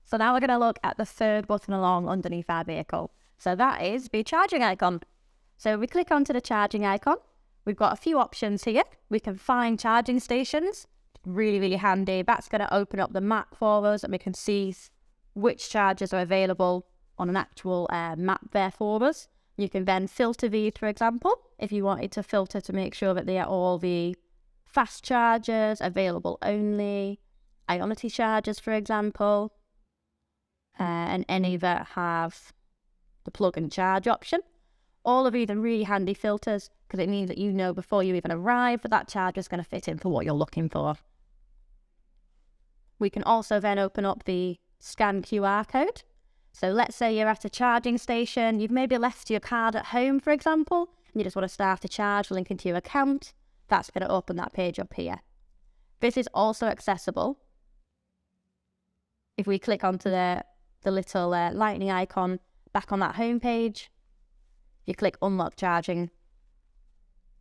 So now we're going to look at the third button along underneath our vehicle. So that is the charging icon. So we click onto the charging icon. We've got a few options here. We can find charging stations. Really, really handy. That's going to open up the map for us and we can see which chargers are available on an actual map there for us. You can then filter these, for example, if you wanted to filter to make sure that they are all the fast chargers, available only, Ionity chargers, for example, and any that have the plug and charge option. All of these are really handy filters because it means that you know before you even arrive that charger is going to fit in for what you're looking for. We can also then open up the scan QR code. So let's say you're at a charging station, you've maybe left your card at home, for example, and you just want to start a charge linked into your account. That's going to open that page up here. This is also accessible. If we click onto the little lightning icon back on that home page, you click unlock charging,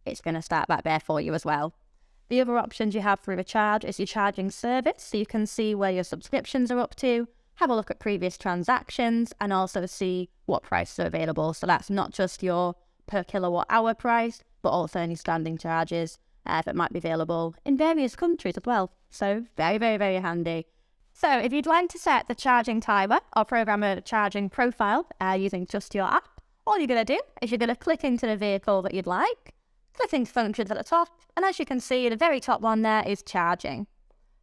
it's going to start back there for you as well. The other options you have through the charge is your charging service, so you can see where your subscriptions are up to, have a look at previous transactions, and also see what prices are available. So that's not just your per kilowatt hour price, but also any standing charges that might be available in various countries as well. So very, very, very handy. So if you'd like to set the charging timer or program a charging profile using just your app, all you're going to do is you're going to click into the vehicle that you'd like, click into functions at the top, and as you can see, the very top one there is charging.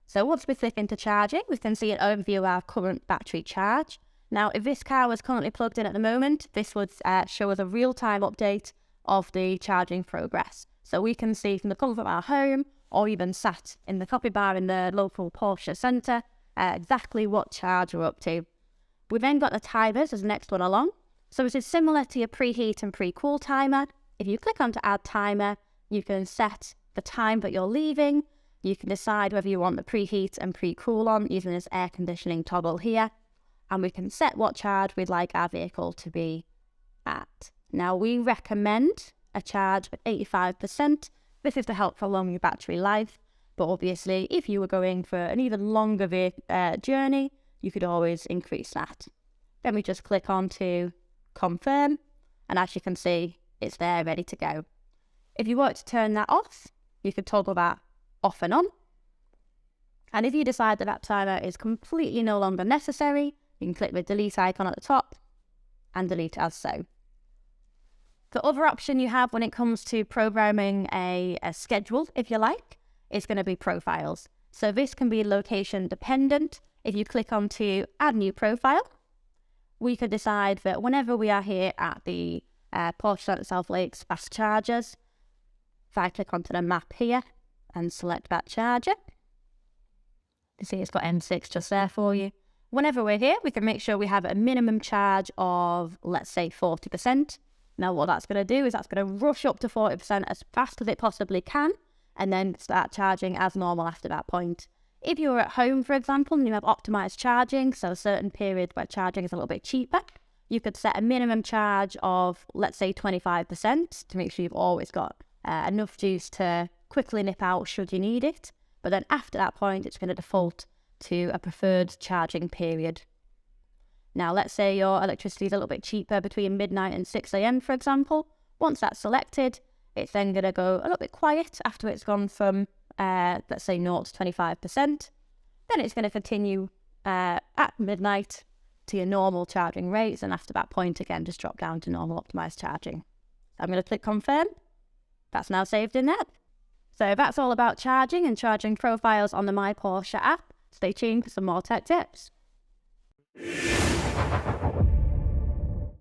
So once we click into charging, we can see an overview of our current battery charge. Now, if this car was currently plugged in at the moment, this would show us a real-time update of the charging progress. So we can see from the comfort of our home, or even sat in the copy bar in the local Porsche centre, exactly what charge we're up to. We've then got the timers as the next one along. So this is similar to your preheat and pre-cool timer. If you click on to add timer, you can set the time that you're leaving. You can decide whether you want the preheat and pre-cool on using this air conditioning toggle here. And we can set what charge we'd like our vehicle to be at. Now we recommend a charge of 85%. This is to help prolong your battery life. But obviously, if you were going for an even longer journey, you could always increase that. Then we just click on to confirm. And as you can see, it's there ready to go. If you want to turn that off, you could toggle that off and on. And if you decide that that timer is completely no longer necessary, you can click the delete icon at the top and delete as so. The other option you have when it comes to programming a schedule, if you like, is going to be profiles. So this can be location dependent. If you click on to add new profile, we could decide that whenever we are here at the Porsche South Lakes fast chargers, if I click onto the map here and select that charger, you see it's got M6 just there for you. Whenever we're here, we can make sure we have a minimum charge of, let's say, 40%. Now what that's going to do is that's going to rush up to 40% as fast as it possibly can, and then start charging as normal after that point. If you're at home, for example, and you have optimized charging, so a certain period where charging is a little bit cheaper, you could set a minimum charge of, let's say, 25% to make sure you've always got enough juice to quickly nip out should you need it. But then after that point, it's going to default to a preferred charging period. Now, let's say your electricity is a little bit cheaper between midnight and 6 a.m, for example. Once that's selected, it's then going to go a little bit quiet after it's gone from, let's say, 0 to 25%. Then it's going to continue at midnight to your normal charging rates. And after that point, again, just drop down to normal optimized charging. I'm going to click confirm. That's now saved in there. So that's all about charging and charging profiles on the My Porsche app. Stay tuned for some more tech tips.